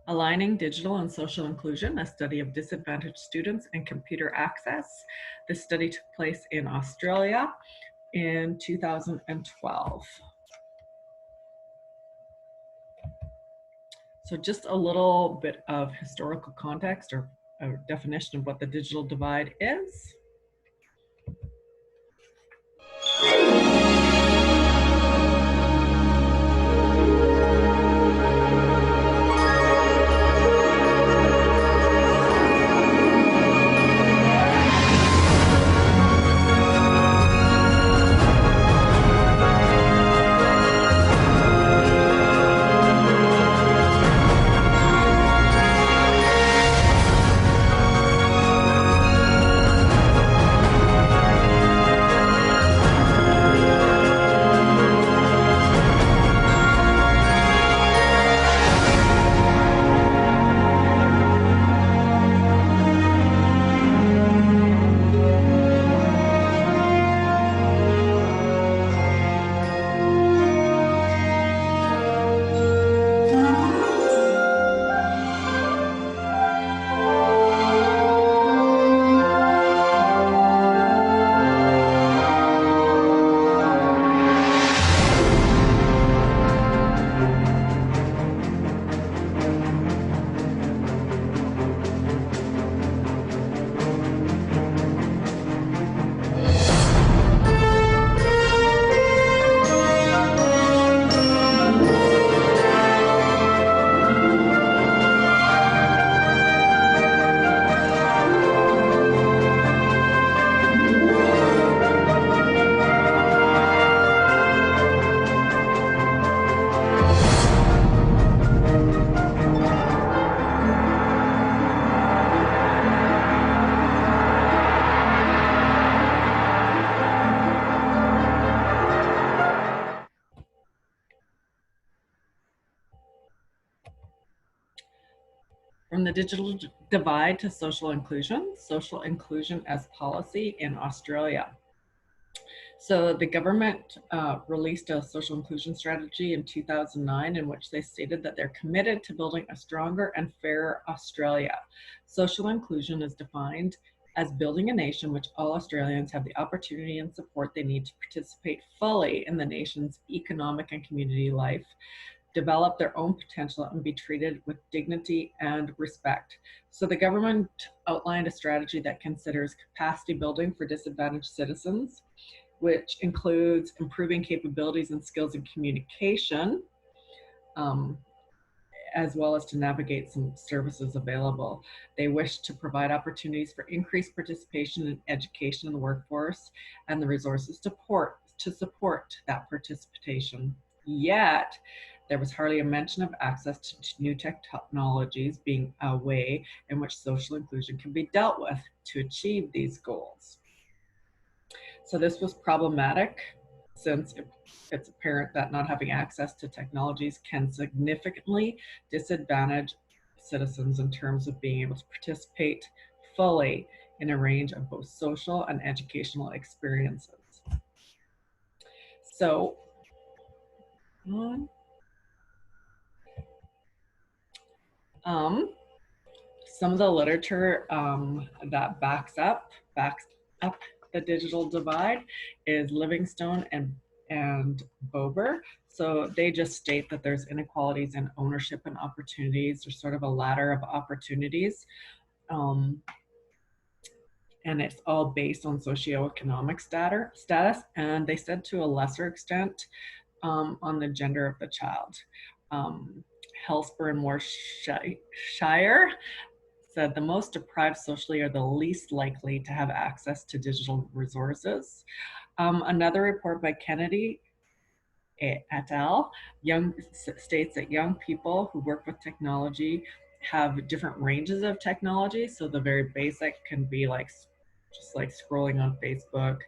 Aligning Digital and Social Inclusion, a study of disadvantaged students and computer access. This study took place in Australia in 2012. So just a little bit of historical context or a definition of what the digital divide is. From the digital divide to social inclusion as policy in Australia. So the government released a social inclusion strategy in 2009 in which they stated that they're committed to building a stronger and fairer Australia. Social inclusion is defined as building a nation in which all Australians have the opportunity and support they need to participate fully in the nation's economic and community life, develop their own potential, and be treated with dignity and respect. So the government outlined a strategy that considers capacity building for disadvantaged citizens, which includes improving capabilities and skills in communication, as well as to navigate some services available. They wish to provide opportunities for increased participation in education in the workforce and the resources to support that participation. Yet, there was hardly a mention of access to new technologies being a way in which social inclusion can be dealt with to achieve these goals. So this was problematic since it's apparent that not having access to technologies can significantly disadvantage citizens in terms of being able to participate fully in a range of both social and educational experiences. So, some of the literature that backs up the digital divide is Livingstone and Bober. So they just state that there's inequalities in ownership and opportunities. There's sort of a ladder of opportunities. And it's all based on socioeconomic status. And they said to a lesser extent on the gender of the child. Helsper and Morshire said the most deprived socially are the least likely to have access to digital resources. Another report by Kennedy et al. States that young people who work with technology have different ranges of technology. So the very basic can be like just like scrolling on Facebook,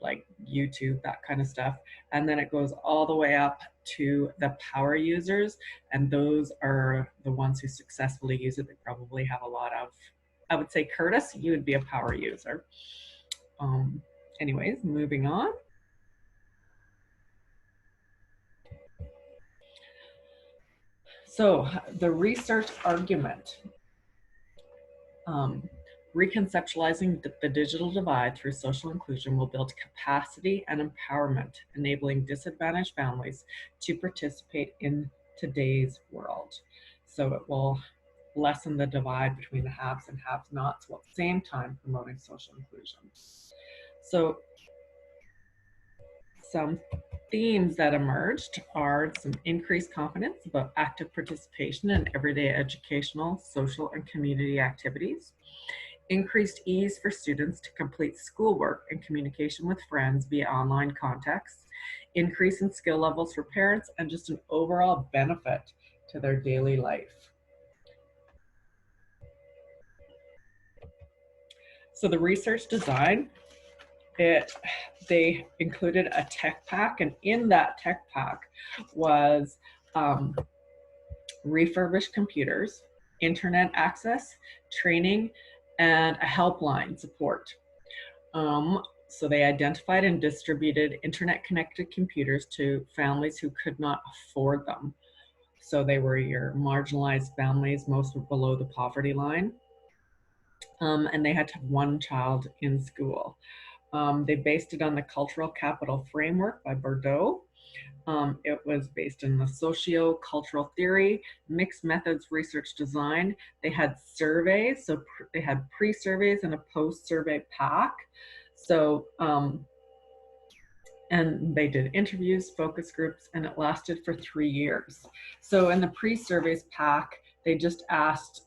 like YouTube, that kind of stuff. And then it goes all the way up to the power users. And those are the ones who successfully use it. They probably have a lot of, I would say, Curtis, you would be a power user. Anyways, moving on. So the research argument, reconceptualizing the digital divide through social inclusion will build capacity and empowerment, enabling disadvantaged families to participate in today's world. So it will lessen the divide between the haves and have-nots, while at the same time promoting social inclusion. So some themes that emerged are some increased confidence about active participation in everyday educational, social, and community activities, increased ease for students to complete schoolwork and communication with friends via online contexts, increase in skill levels for parents, and just an overall benefit to their daily life. So the research design, they included a tech pack, and in that tech pack was refurbished computers, internet access, training, and a helpline support. So they identified and distributed internet-connected computers to families who could not afford them. So they were your marginalized families, most below the poverty line. And they had to have one child in school. They based it on the Cultural Capital Framework by Bordeaux. It was based in the socio-cultural theory, mixed methods research design. They had surveys, so they had pre-surveys and a post-survey pack. So, and they did interviews, focus groups, and it lasted for 3 years. So in the pre-surveys pack, they just asked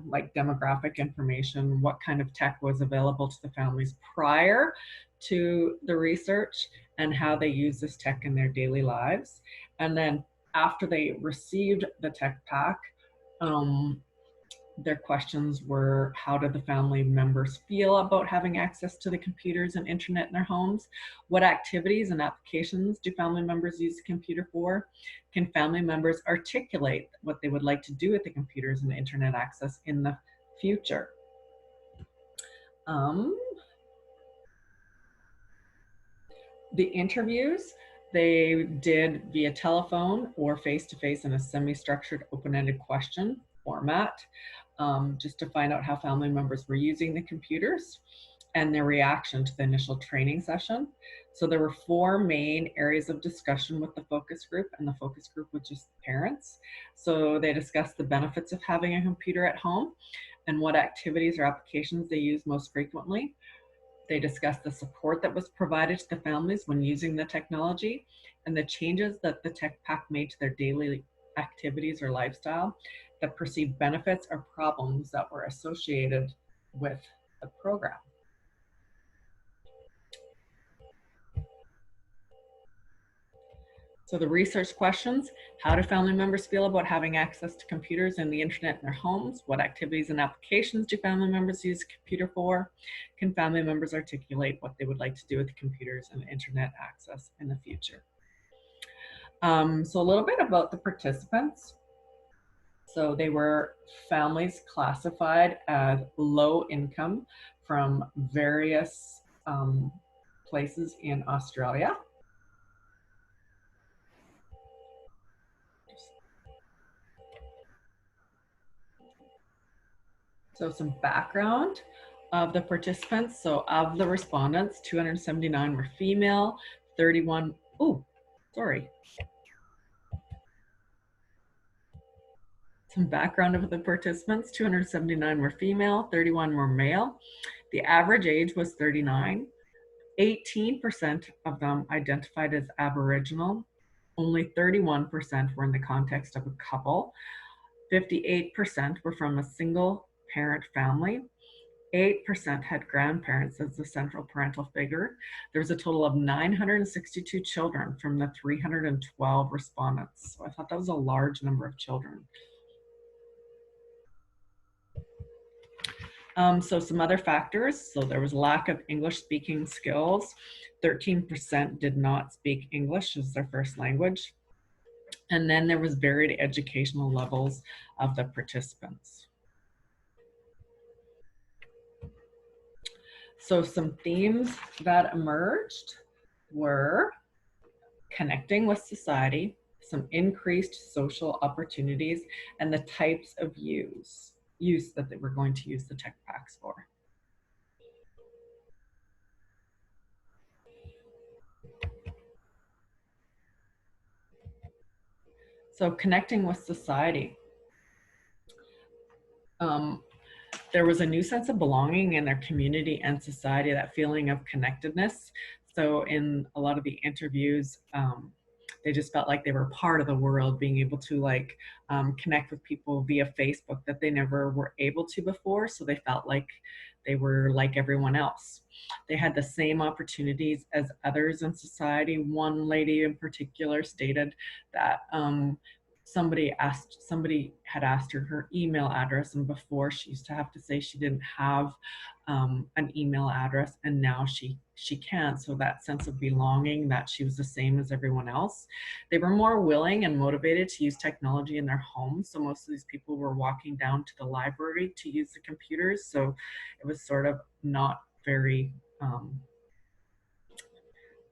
like demographic information, what kind of tech was available to the families prior to the research and how they use this tech in their daily lives. And then after they received the tech pack, their questions were, how did the family members feel about having access to the computers and internet in their homes? What activities and applications do family members use the computer for? Can family members articulate what they would like to do with the computers and internet access in the future? The interviews, they did via telephone or face-to-face in a semi-structured open-ended question format, just to find out how family members were using the computers and their reaction to the initial training session. So there were 4 main areas of discussion with the focus group, and the focus group was just parents. So they discussed the benefits of having a computer at home and what activities or applications they use most frequently. They discussed the support that was provided to the families when using the technology and the changes that the tech pack made to their daily activities or lifestyle, the perceived benefits or problems that were associated with the program. So the research questions: how do family members feel about having access to computers and the internet in their homes? What activities and applications do family members use the computer for? Can family members articulate what they would like to do with the computers and internet access in the future? So a little bit about the participants. So they were families classified as low income from various places in Australia. So some background of the participants. So of the respondents, 279 were female, 31, Some background of the participants, 279 were female, 31 were male. The average age was 39. 18% of them identified as Aboriginal. Only 31% were in the context of a couple. 58% were from a single parent family. 8% had grandparents as the central parental figure. There was a total of 962 children from the 312 respondents. So I thought that was a large number of children. So some other factors. So there was lack of English speaking skills. 13% did not speak English as their first language. And then there was varied educational levels of the participants. So some themes that emerged were connecting with society, some increased social opportunities, and the types of use that they were going to use the tech packs for. So connecting with society. There was a new sense of belonging in their community and society, that feeling of connectedness. So in a lot of the interviews, they just felt like they were part of the world, being able to like connect with people via Facebook that they never were able to before. So they felt like they were like everyone else. They had the same opportunities as others in society. One lady in particular stated that somebody had asked her email address, and before she used to have to say she didn't have an email address, and now she can. So that sense of belonging, that she was the same as everyone else. They were more willing and motivated to use technology in their homes. So most of these people were walking down to the library to use the computers. So it was sort of not very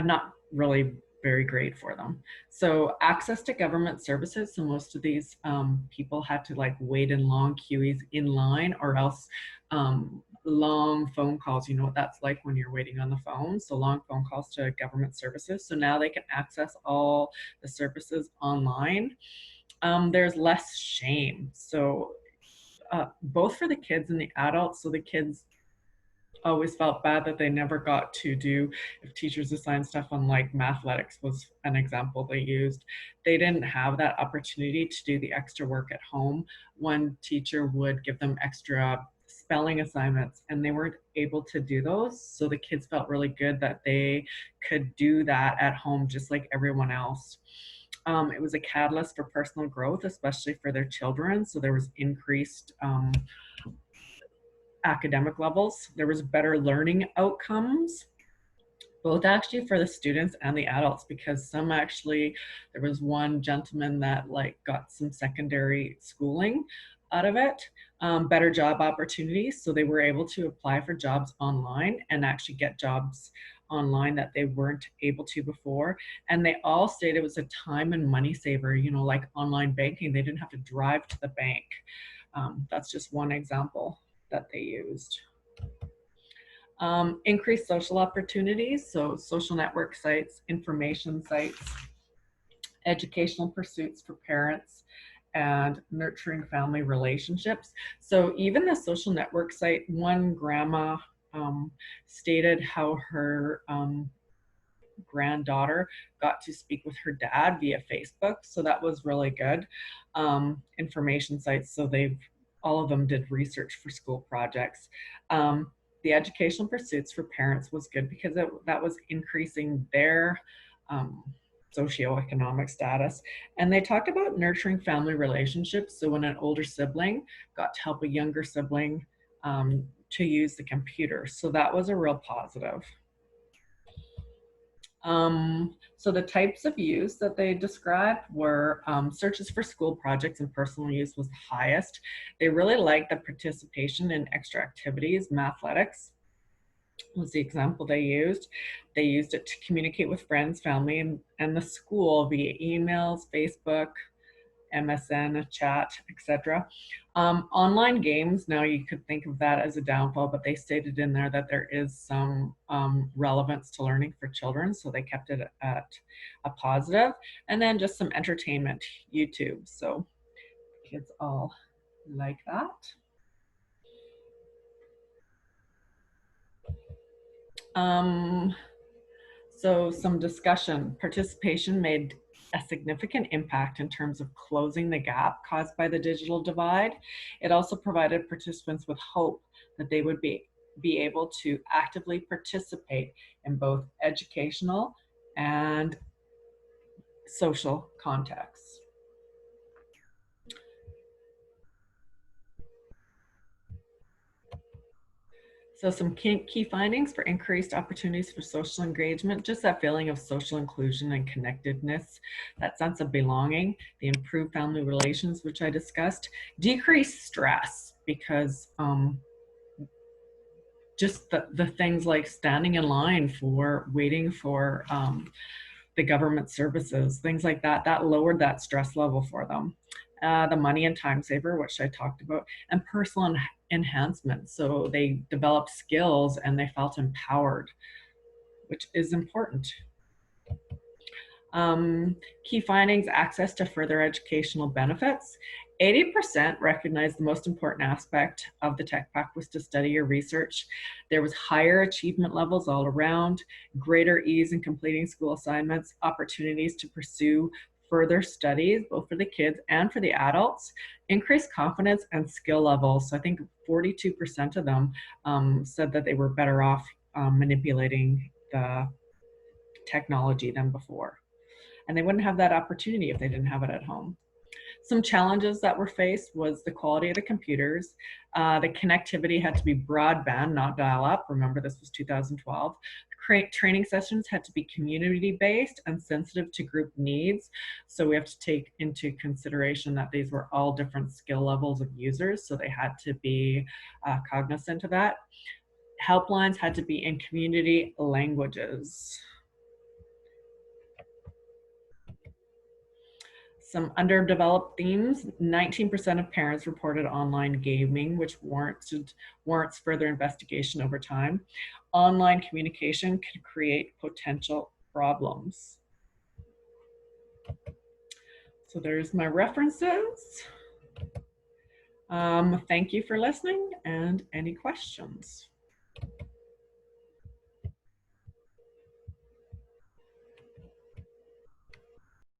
not really very great for them. So access to government services. So most of these people had to like wait in long queues in line, or else long phone calls. You know what that's like when you're waiting on the phone. So long phone calls to government services. So now they can access all the services online. There's less shame. So both for the kids and the adults. So the kids always felt bad that they never got to do, if teachers assigned stuff on like mathletics was an example they used, they didn't have that opportunity to do the extra work at home. One teacher would give them extra spelling assignments and they weren't able to do those. So the kids felt really good that they could do that at home just like everyone else. It was a catalyst for personal growth, especially for their children. So there was increased academic levels. There was better learning outcomes, both actually for the students and the adults, because some actually, there was one gentleman that like got some secondary schooling out of it, better job opportunities. So they were able to apply for jobs online and actually get jobs online that they weren't able to before. And they all stated it was a time and money saver, you know, like online banking. They didn't have to drive to the bank. That's just one example that they used. Increased social opportunities, so social network sites, information sites, educational pursuits for parents, and nurturing family relationships. So even the social network site, one grandma stated how her granddaughter got to speak with her dad via Facebook. So that was really good. Information sites, so all of them did research for school projects. The educational pursuits for parents was good because that was increasing their socioeconomic status. And they talked about nurturing family relationships. So when an older sibling got to help a younger sibling to use the computer. So that was a real positive. So the types of use that they described were searches for school projects and personal use was the highest. They really liked the participation in extra activities. Mathletics was the example they used. They used it to communicate with friends, family, and the school via emails, Facebook, MSN, chat, etc. Online games, now you could think of that as a downfall, but they stated in there that there is some relevance to learning for children, so they kept it at a positive. And then just some entertainment, YouTube. So kids all like that. So some discussion. Participation made a significant impact in terms of closing the gap caused by the digital divide. It also provided participants with hope that they would be able to actively participate in both educational and social contexts. So some key findings for increased opportunities for social engagement, just that feeling of social inclusion and connectedness, that sense of belonging, the improved family relations, which I discussed, decreased stress, because just the things like standing in line for waiting for the government services, things like that, that lowered that stress level for them. The money and time saver, which I talked about, and personal enhancement. So they developed skills and they felt empowered, which is important. Key findings: access to further educational benefits. 80% recognized the most important aspect of the Tech Pack was to study or research. There was higher achievement levels all around, greater ease in completing school assignments, opportunities to pursue further studies, both for the kids and for the adults, increased confidence and skill levels. So I think 42% of them said that they were better off manipulating the technology than before. And they wouldn't have that opportunity if they didn't have it at home. Some challenges that were faced was the quality of the computers. The connectivity had to be broadband, not dial up. Remember, this was 2012. Training sessions had to be community based and sensitive to group needs. So we have to take into consideration that these were all different skill levels of users. So they had to be cognizant of that. Helplines had to be in community languages. Some underdeveloped themes: 19% of parents reported online gaming, which warrants further investigation over time. Online communication can create potential problems. So there's my references. Thank you for listening, and any questions?